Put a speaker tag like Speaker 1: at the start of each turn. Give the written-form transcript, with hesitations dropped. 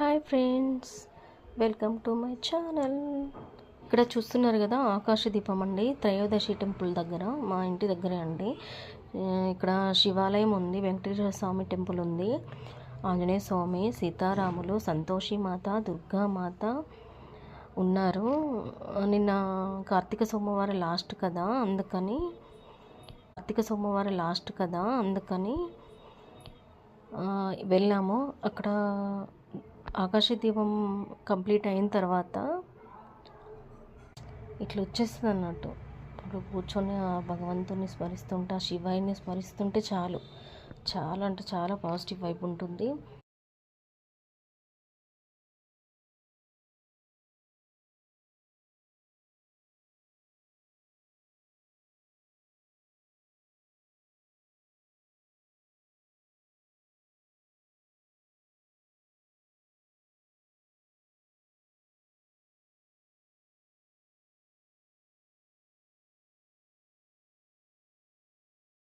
Speaker 1: Hi friends, welcome to my channel. ఇక్కడ చూస్తున్నారు కదా, ఆకాశ దీపం అండి. త్రయోదశి టెంపుల్ దగ్గర, మా ఇంటి దగ్గరే అండి. ఇక్కడ శివాలయం ఉంది, వెంకటేశ్వర స్వామి టెంపుల్ ఉంది, ఆంజనేయ స్వామి, సీతారాములు, సంతోషి మాత, దుర్గామాత ఉన్నారు. నిన్న కార్తీక సోమవారం లాస్ట్ కదా, అందుకని వెళ్ళాము. అక్కడ ఆకాశ దీపం కంప్లీట్ అయిన తర్వాత ఇట్లా వచ్చేస్తుంది అన్నట్టు. ఇప్పుడు కూర్చొని ఆ భగవంతుని స్మరిస్తుంటే, ఆ శివాయిని స్మరిస్తుంటే చాలా అంటే చాలా పాజిటివ్ వైబ్ ఉంటుంది.